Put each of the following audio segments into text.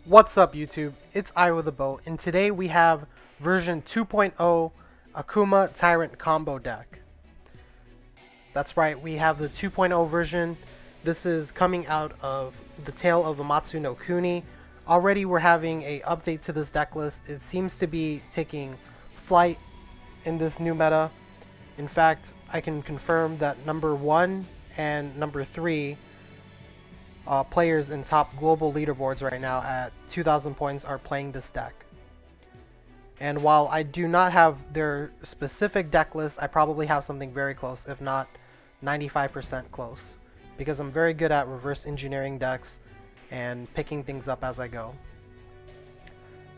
What's up YouTube? It's I with a boat, and today we have version 2.0 Akuma Tyrant combo deck. That's right, we have the 2.0 version. This is coming out of the Tale of Amatsu no Kuni. Already we're having a update to this deck list. It seems to be taking flight in this new meta. In fact, I can confirm that number 1 and number 3 players in top global leaderboards right now at 2,000 points are playing this deck. And while I do not have their specific deck list, I probably have something very close, if not 95% close, because I'm very good at reverse engineering decks and picking things up as I go.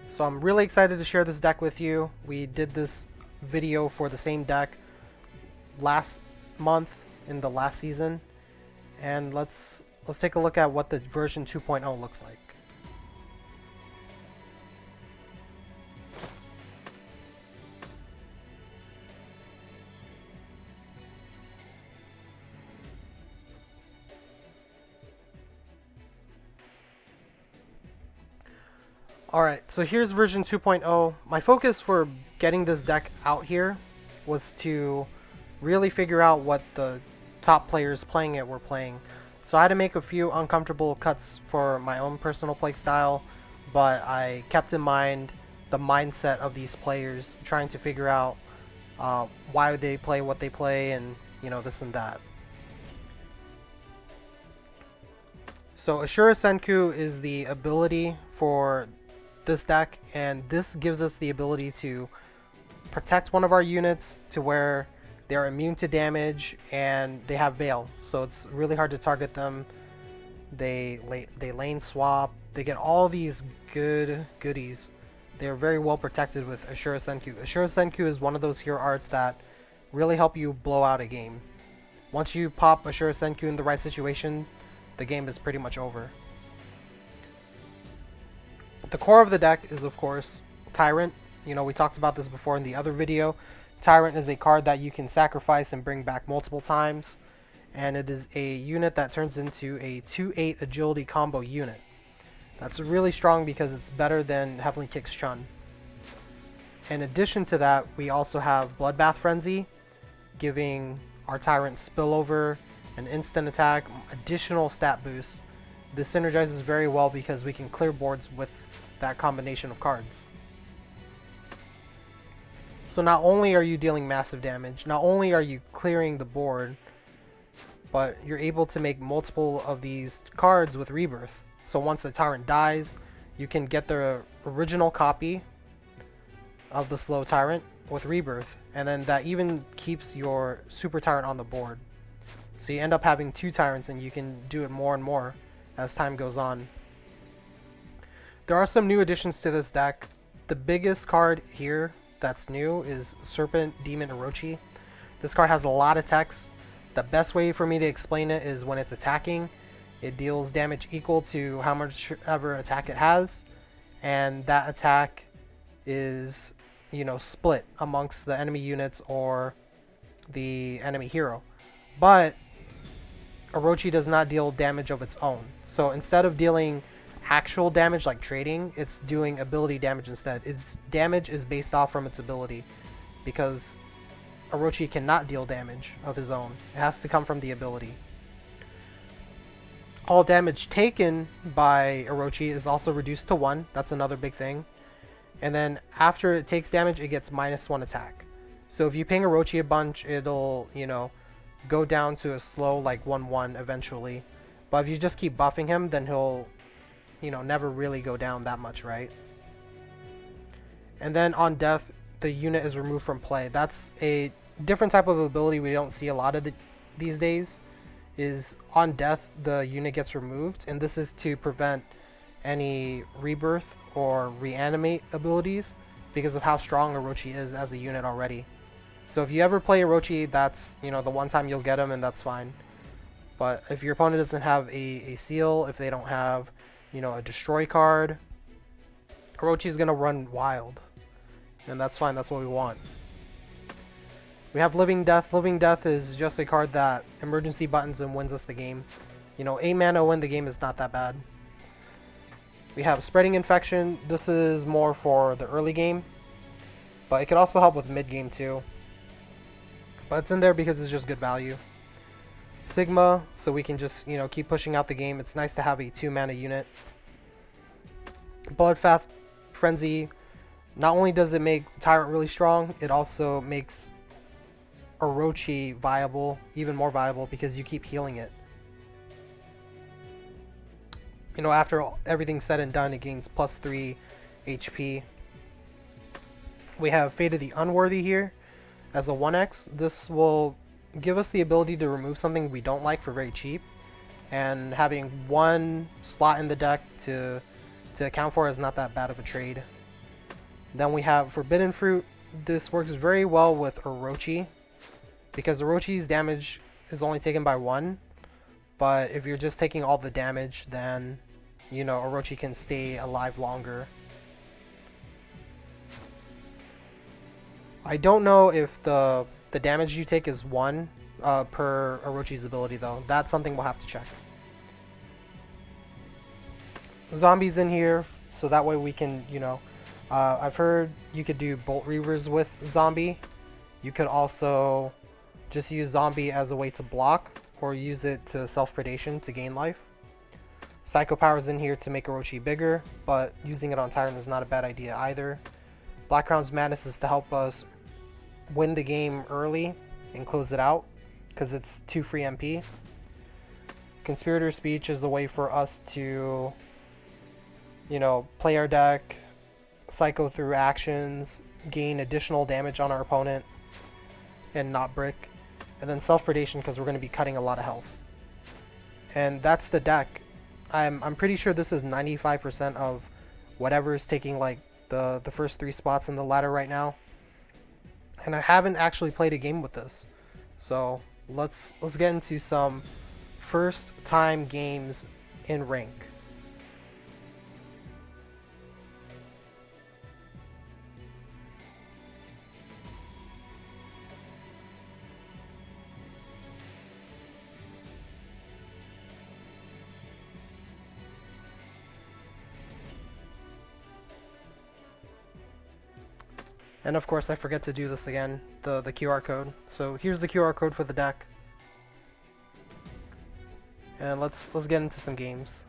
So I'm really excited to share this deck with you. We did this video for the same deck last month in the last season, and let's take a look at what the version 2.0 looks like. Alright, so here's version 2.0. My focus for getting this deck out here was to really figure out what the top players playing it were playing. So I had to make a few uncomfortable cuts for my own personal play style, but I kept in mind the mindset of these players, trying to figure out why they play what they play, and this and that. So Ashura Senku is the ability for this deck, and this gives us the ability to protect one of our units to where they're immune to damage and they have Veil, so it's really hard to target them. They lane swap, they get all these goodies. They're very well protected with Ashura Senku. Ashura Senku is one of those hero arts that really help you blow out a game. Once you pop Ashura Senku in the right situations, the game is pretty much over. The core of the deck is, of course, Tyrant. We talked about this before in the other video. Tyrant is a card that you can sacrifice and bring back multiple times, and it is a unit that turns into a 2/8 agility combo unit. That's really strong because it's better than Heavenly Kick's Chun. In addition to that, we also have Bloodbath Frenzy, giving our Tyrant spillover, an instant attack, additional stat boost. This synergizes very well because we can clear boards with that combination of cards. So not only are you dealing massive damage, not only are you clearing the board, but you're able to make multiple of these cards with Rebirth. So once the Tyrant dies, you can get the original copy of the slow Tyrant with Rebirth, and then that even keeps your Super Tyrant on the board. So you end up having 2 Tyrants, and you can do it more and more as time goes on. There are some new additions to this deck. The biggest card here that's new is Serpent Demon Orochi. This card has a lot of text. The best way for me to explain it is when it's attacking, it deals damage equal to how much ever attack it has, and that attack is split amongst the enemy units or the enemy hero. But Orochi does not deal damage of its own. So instead of dealing actual damage like trading, it's doing ability damage instead. Its damage is based off from its ability, because Orochi cannot deal damage of his own. It has to come from the ability. All damage taken by Orochi is also reduced to 1. That's another big thing. And then after it takes damage, it gets -1 attack. So if you ping Orochi a bunch, it'll, go down to a slow like 1/1 eventually. But if you just keep buffing him, then he'll never really go down that much, right? And then on death, the unit is removed from play. That's a different type of ability we don't see a lot of these days. Is on death, the unit gets removed, and this is to prevent any rebirth or reanimate abilities because of how strong Orochi is as a unit already. So if you ever play Orochi, that's the one time you'll get him, and that's fine. But if your opponent doesn't have a seal, if they don't have a destroy card, Orochi's gonna run wild, and that's fine. That's what we want. We have Living Death. Living Death is just a card that emergency buttons and wins us the game. 8 mana win the game is not that bad. We have Spreading Infection. This is more for the early game, but it could also help with mid game too. But it's in there because it's just good value. Sigma, so we can just, you know, keep pushing out the game. It's nice to have a 2-mana unit. Bloodbath Frenzy. Not only does it make Tyrant really strong, it also makes Orochi viable, even more viable, because you keep healing it. You know, after everything's said and done, it gains +3 HP. We have Fate of the Unworthy here as a 1x. This will give us the ability to remove something we don't like for very cheap, and having one slot in the deck to account for is not that bad of a trade. Then we have Forbidden Fruit. This works very well with Orochi, because Orochi's damage is only taken by 1, but if you're just taking all the damage, then, you know, Orochi can stay alive longer. I don't know if the damage you take is 1 per Orochi's ability, though. That's something we'll have to check. Zombies in here, so that way we can, you know, I've heard you could do Bolt Reavers with Zombie. You could also just use Zombie as a way to block, or use it to self-predation to gain life. Psycho Power's in here to make Orochi bigger, but using it on Tyrant is not a bad idea either. Black Crown's Madness is to help us win the game early and close it out, because it's 2 free MP. Conspirator Speech is a way for us to, you know, play our deck, psycho through actions, gain additional damage on our opponent, and not brick. And then Self-Predation, because we're going to be cutting a lot of health. And that's the deck. I'm pretty sure this is 95% of whatever is taking like the first 3 spots in the ladder right now. And I haven't actually played a game with this. So let's get into some first time games in rank. And of course I forget to do this again, the QR code. So here's the QR code for the deck. And let's get into some games.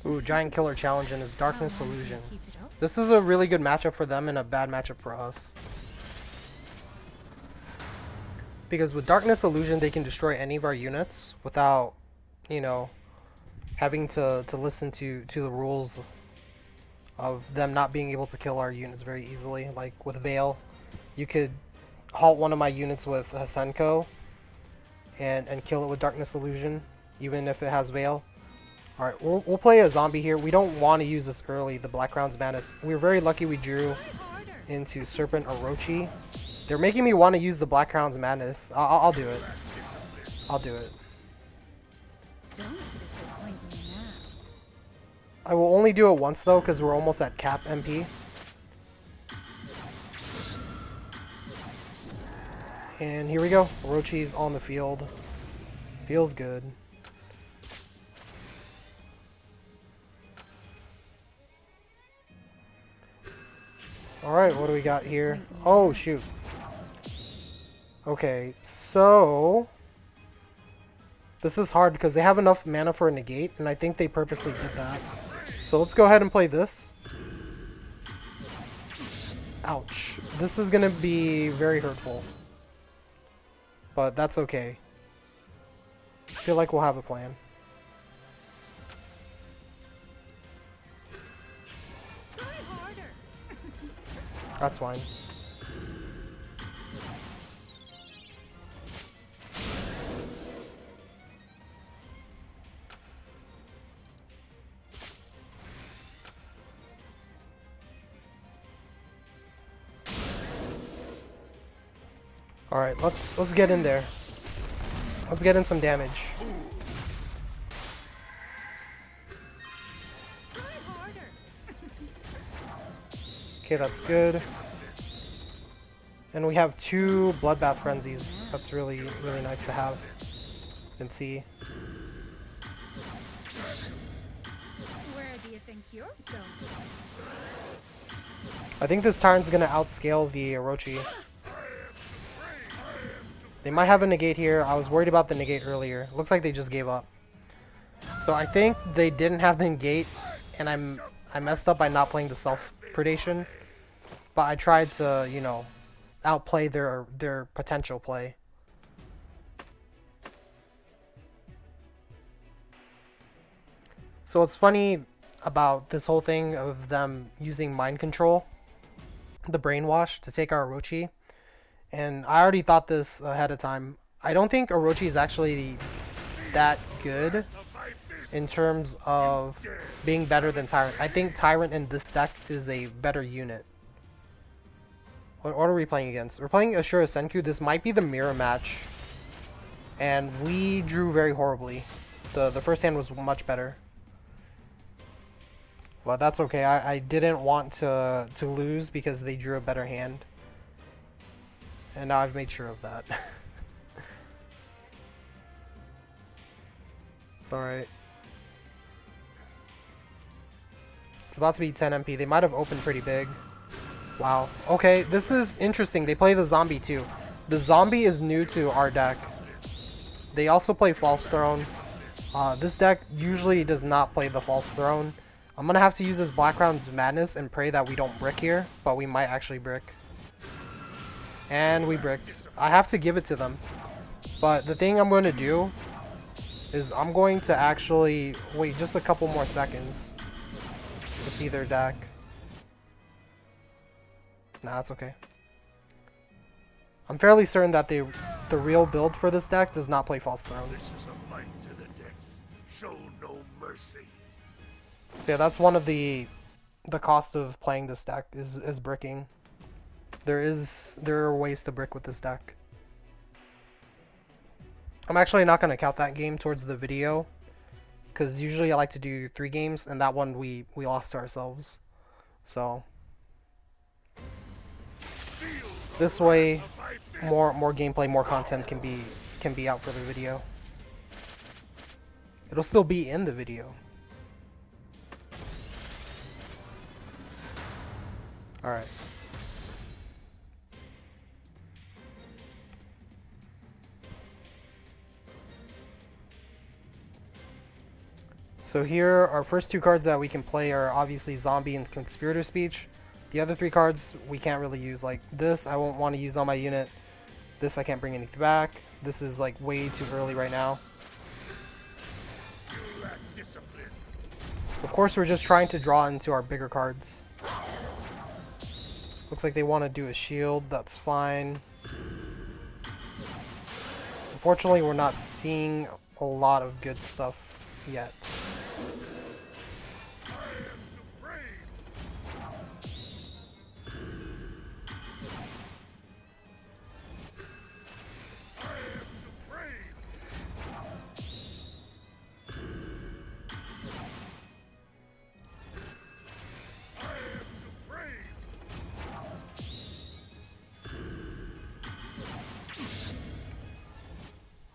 Ooh, Giant Killer Challenge and his Darkness Illusion. This is a really good matchup for them and a bad matchup for us. Because with Darkness Illusion, they can destroy any of our units without, you know, having to listen to the rules of them not being able to kill our units very easily. Like with Veil, you could halt one of my units with Hasenko and kill it with Darkness Illusion, even if it has Veil. Alright, we'll play a zombie here. We don't want to use this early, the Black Crown's Madness. We were very lucky we drew into Serpent Orochi. They're making me want to use the Black Crown's Madness. I'll do it. I'll do it. I will only do it once though, because we're almost at cap MP. And here we go. Orochi's on the field. Feels good. Alright, what do we got here? Oh, shoot. Okay, so this is hard because they have enough mana for a negate, and I think they purposely did that. So let's go ahead and play this. Ouch. This is going to be very hurtful. But that's okay. I feel like we'll have a plan. That's fine. All right, let's get in there. Let's get in some damage. Okay, that's good. And we have 2 Bloodbath Frenzies. That's really nice to have. You can see. Where do you think you're going? I think this Tyrant's gonna outscale the Orochi. They might have a negate here. I was worried about the negate earlier. Looks like they just gave up. So I think they didn't have the negate, and I messed up by not playing the self-predation. But I tried to, you know, outplay their potential play. So what's funny about this whole thing of them using mind control, the brainwash, to take our Orochi, and I already thought this ahead of time. I don't think Orochi is actually that good in terms of being better than Tyrant. I think Tyrant in this deck is a better unit. What are we playing against? We're playing Ashura Senku. This might be the mirror match. And we drew very horribly. The first hand was much better. Well, that's okay. I didn't want to lose because they drew a better hand. And now I've made sure of that. It's alright. It's about to be 10 MP. They might have opened pretty big. Wow. Okay, this is interesting. They play the zombie too. The zombie is new to our deck. They also play False Throne. This deck usually does not play the False Throne. I'm gonna have to use this Blackground's Madness and pray that we don't brick here, but we might actually brick. And we bricked. I have to give it to them. But the thing I'm going to do is I'm going to actually wait just a couple more seconds to see their deck. Nah, it's okay. I'm fairly certain that the real build for this deck does not play False Throne. This is a fight to the death. Show no mercy. So yeah, that's one of the cost of playing this deck is bricking. There are ways to brick with this deck. I'm actually not going to count that game towards the video, because usually I like to do 3 games, and that one we lost to ourselves. So this way, more gameplay, more content can be out for the video. It'll still be in the video. All right. So here, our first 2 cards that we can play are obviously Zombie and Conspirator Speech. The other 3 cards we can't really use. Like this, I won't want to use on my unit. This, I can't bring anything back. This is like way too early right now. Of course, we're just trying to draw into our bigger cards. Looks like they want to do a shield. That's fine. Unfortunately, we're not seeing a lot of good stuff yet.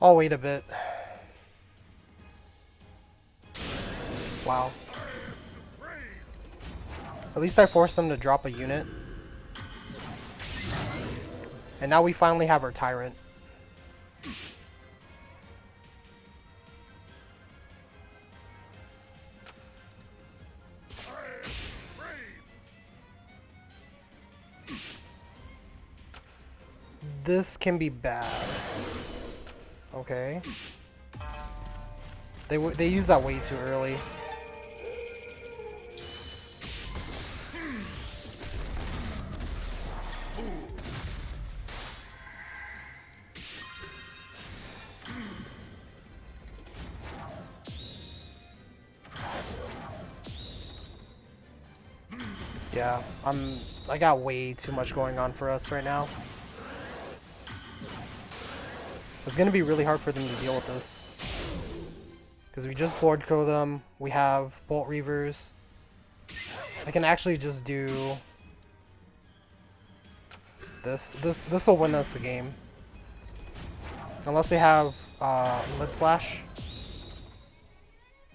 I'll wait a bit. Wow. At least I forced them to drop a unit. And now we finally have our Tyrant. This can be bad. Okay. They used that way too early. Yeah, I got way too much going on for us right now. It's gonna be really hard for them to deal with this. Because we just board kill them. We have Bolt Reavers. I can actually just do this. This will win us the game. Unless they have Lip Slash.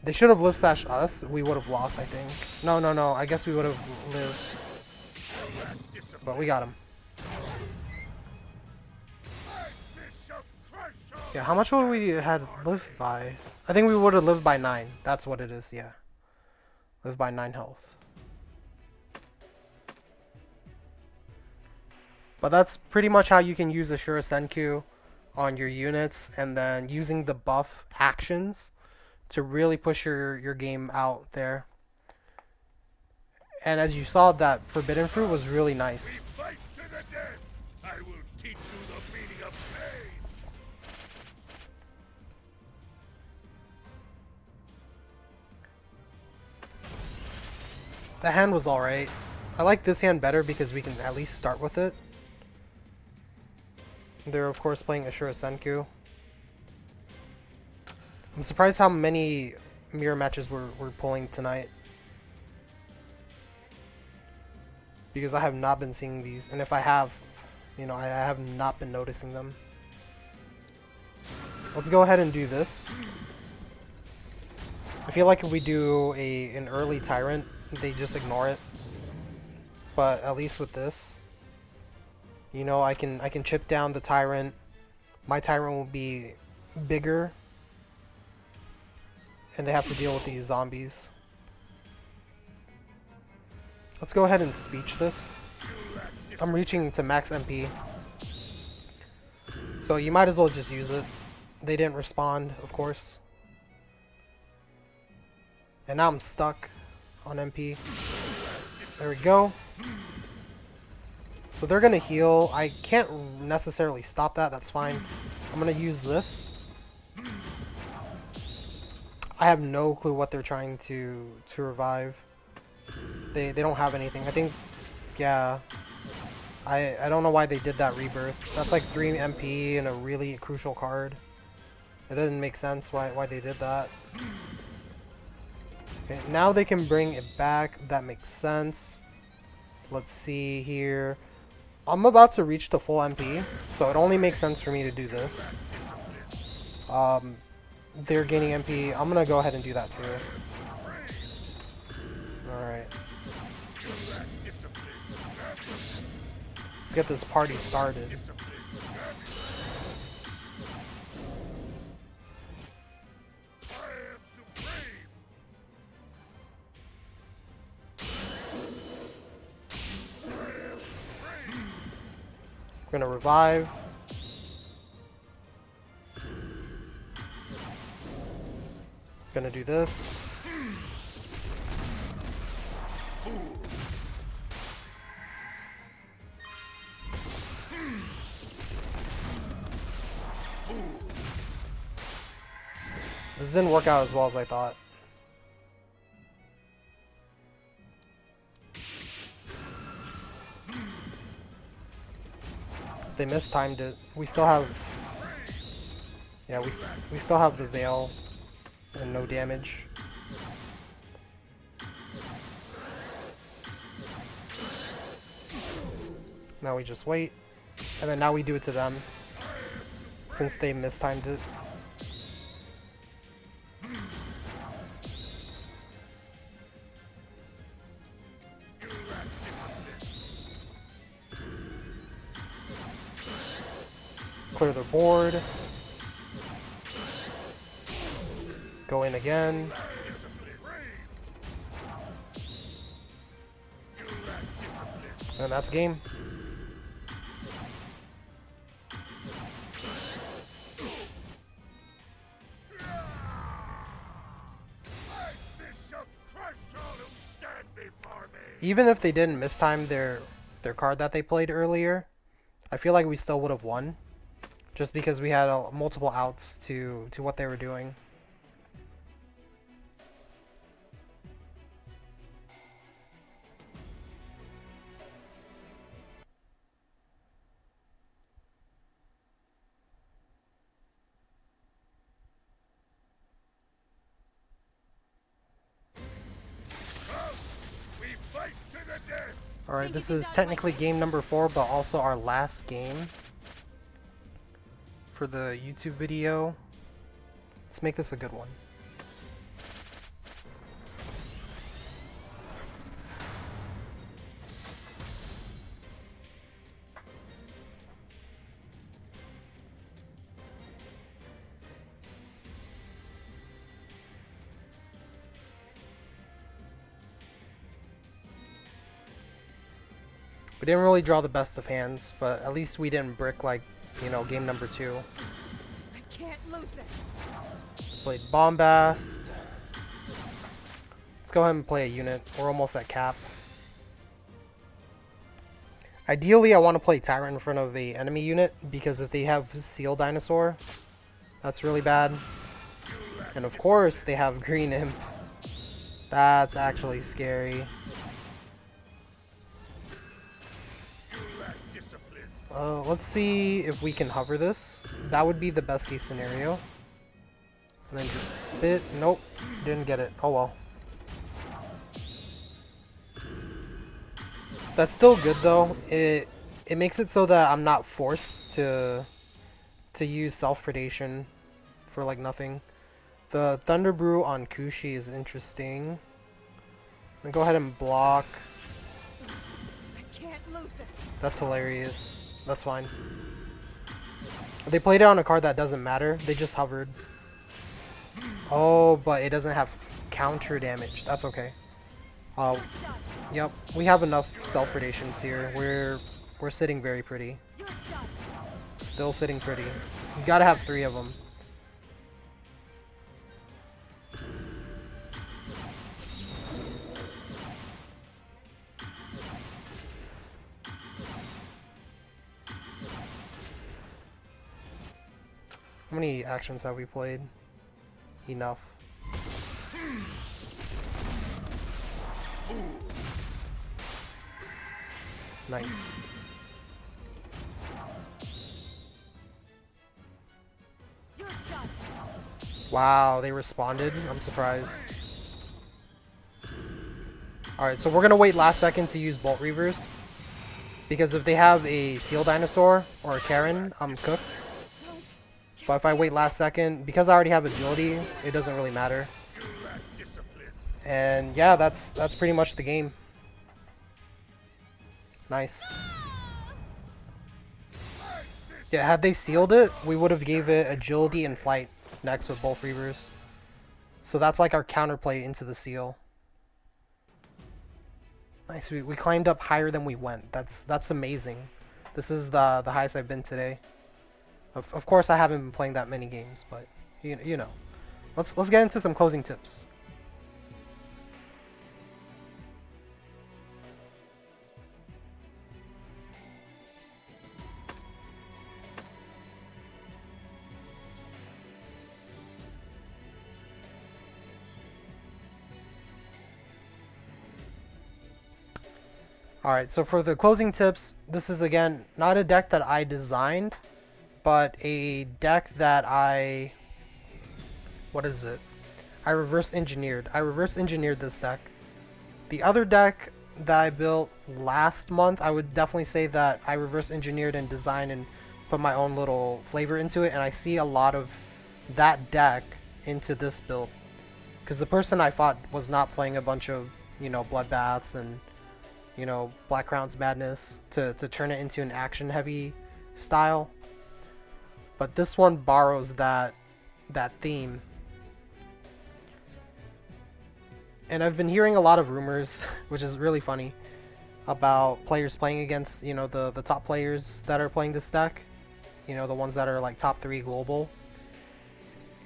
They should have Lip Slash us. We would have lost, I think. No. I guess we would have lived. But we got him. Yeah, how much would we had lived by? I think we would have lived by 9. That's what it is, yeah. Live by 9 health. But that's pretty much how you can use the Shurisenku on your units, and then using the buff actions to really push your game out there. And as you saw, that Forbidden Fruit was really nice. I will teach you the meaning of pain. The hand was alright. I like this hand better because we can at least start with it. They're of course playing Ashura Senku. I'm surprised how many mirror matches we're pulling tonight. Because I have not been seeing these, and if I have, you know, I have not been noticing them. Let's go ahead and do this. I feel like if we do an early Tyrant, they just ignore it. But at least with this, you know, I can chip down the Tyrant. My Tyrant will be bigger, and they have to deal with these zombies. Let's go ahead and speech this. I'm reaching to max MP, so you might as well just use it. They didn't respond, of course. And now I'm stuck on MP. There we go. So they're gonna heal. I can't necessarily stop that, that's fine. I'm gonna use this. I have no clue what they're trying to revive. They don't have anything. I think, yeah. I don't know why they did that rebirth. That's like 3 MP and a really crucial card. It doesn't make sense why they did that. Okay, now they can bring it back. That makes sense. Let's see here. I'm about to reach the full MP, so it only makes sense for me to do this. They're gaining MP. I'm gonna go ahead and do that too. Alright. Let's get this party started. We're gonna revive. Gonna do this. This didn't work out as well as I thought. They mistimed it. We still have... Yeah, we still have the Veil and no damage. Now we just wait. And then now we do it to them. Since they mistimed it. Clear their board. Go in again. And that's game. Even if they didn't mistime their card that they played earlier, I feel like we still would have won. Just because we had multiple outs to what they were doing. Alright, this is technically game number 4, but also our last game for the YouTube video. Let's make this a good one. We didn't really draw the best of hands, but at least we didn't brick like, you know, game number 2. I can't lose this. Played Bombast. Let's go ahead and play a unit. We're almost at cap. Ideally, I want to play Tyrant in front of a enemy unit, because if they have Seal Dinosaur, that's really bad. And of course, they have Green Imp. That's actually scary. Let's see if we can hover this. That would be the best case scenario. And then just bit. Nope. Didn't get it. Oh well. That's still good though. It makes it so that I'm not forced to use self-predation for like nothing. The Thunder Brew on Kushi is interesting. I'm gonna go ahead and block. I can't lose this. That's hilarious. That's fine. They played it on a card that doesn't matter. They just hovered. Oh, but it doesn't have counter damage. That's okay. Yep. We have enough self-predations here. We're sitting very pretty. Still sitting pretty. You gotta have 3 of them. How many actions have we played? Enough. Nice. Wow, they responded. I'm surprised. Alright, so we're gonna wait last second to use Bolt Reavers. Because if they have a Seal Dinosaur or a Karen, I'm cooked. But if I wait last second, because I already have agility, it doesn't really matter. And yeah, that's pretty much the game. Nice. Yeah, had they sealed it, we would have gave it agility and flight next with both Reavers. So that's like our counterplay into the seal. Nice, we climbed up higher than we went. That's amazing. This is the highest I've been today. Of course, I haven't been playing that many games, but you know. Let's get into some closing tips. Alright, so for the closing tips, this is again not a deck that I designed, but a deck that I reverse engineered. I reverse engineered this deck. The other deck that I built last month, I would definitely say that I reverse engineered and designed and put my own little flavor into it, and I see a lot of that deck into this build. Because the person I fought was not playing a bunch of, you know, bloodbaths and, you know, Black Crown's madness to turn it into an action heavy style. But this one borrows that theme. And I've been hearing a lot of rumors, which is really funny, about players playing against, you know, the top players that are playing this deck. You know, the ones that are like top 3 global.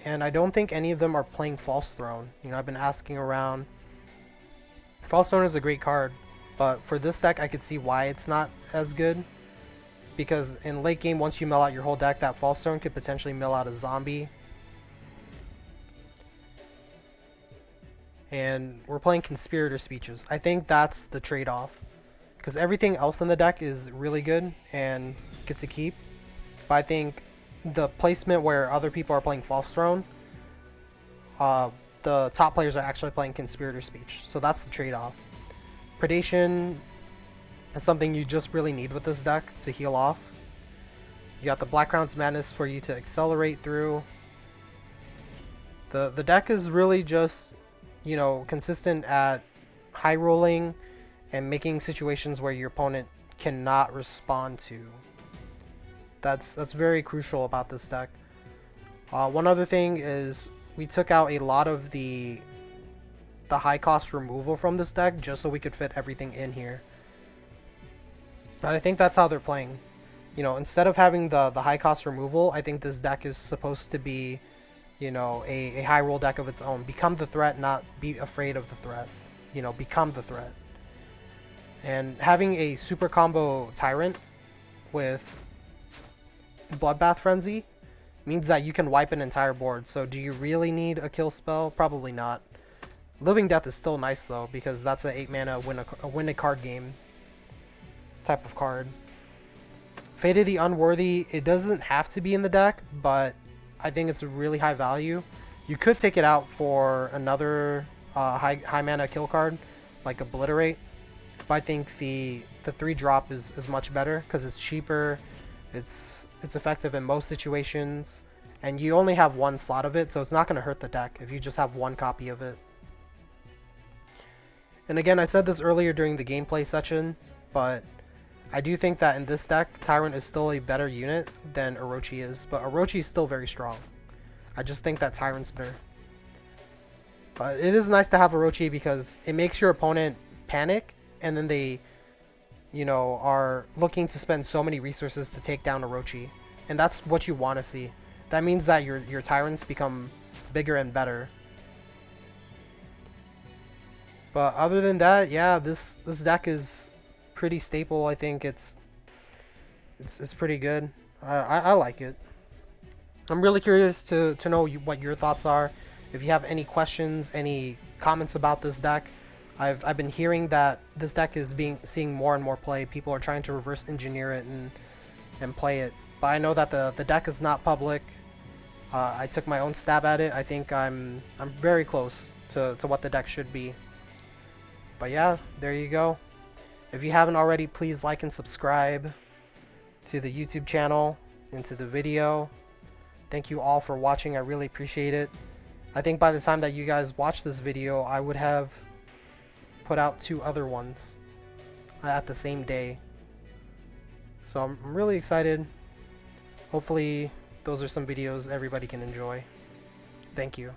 And I don't think any of them are playing False Throne. You know, I've been asking around. False Throne is a great card, but for this deck I could see why it's not as good. Because in late game, once you mill out your whole deck, that False Throne could potentially mill out a zombie. And we're playing Conspirator Speeches. I think that's the trade-off. Because everything else in the deck is really good and good to keep. But I think the placement where other people are playing False Throne, the top players are actually playing Conspirator Speech. So that's the trade-off. Predation, It's something you just really need with this deck to heal off. You got the Black Crown's Madness for you to accelerate through. The deck is really just, you know, consistent at high rolling and making situations where your opponent cannot respond to. That's very crucial about this deck. One other thing is we took out a lot of the high cost removal from this deck just so we could fit everything in here. And I think that's how they're playing. You know, instead of having the high cost removal, I think this deck is supposed to be, you know, a high roll deck of its own. Become the threat, not be afraid of the threat. You know, become the threat. And having a super combo Tyrant with Bloodbath Frenzy means that you can wipe an entire board. So do you really need a kill spell? Probably not. Living Death is still nice though, because that's an 8 mana win a card game type of card. Fate of the Unworthy, it doesn't have to be in the deck, but I think it's a really high value. You could take it out for another high mana kill card, like Obliterate. But I think the 3-drop is much better because it's cheaper, it's effective in most situations, and you only have one slot of it, so it's not going to hurt the deck if you just have one copy of it. And again, I said this earlier during the gameplay session, but I do think that in this deck, Tyrant is still a better unit than Orochi is, but Orochi is still very strong. I just think that Tyrant's better. But it is nice to have Orochi because it makes your opponent panic, and then they, you know, are looking to spend so many resources to take down Orochi. And that's what you want to see. That means that your Tyrants become bigger and better. But other than that, yeah, this deck is pretty staple. I think it's pretty good. I like it. I'm really curious to know what your thoughts are. If you have any questions, any comments about this deck. I've been hearing that this deck is seeing more and more play. People are trying to reverse engineer it and play it. But I know that the deck is not public. I took my own stab at it. I think I'm very close to what the deck should be. But yeah, there you go. If you haven't already, please like and subscribe to the YouTube channel and to the video. Thank you all for watching. I really appreciate it. I think by the time that you guys watch this video, I would have put out 2 other ones at the same day. So I'm really excited. Hopefully those are some videos everybody can enjoy. Thank you.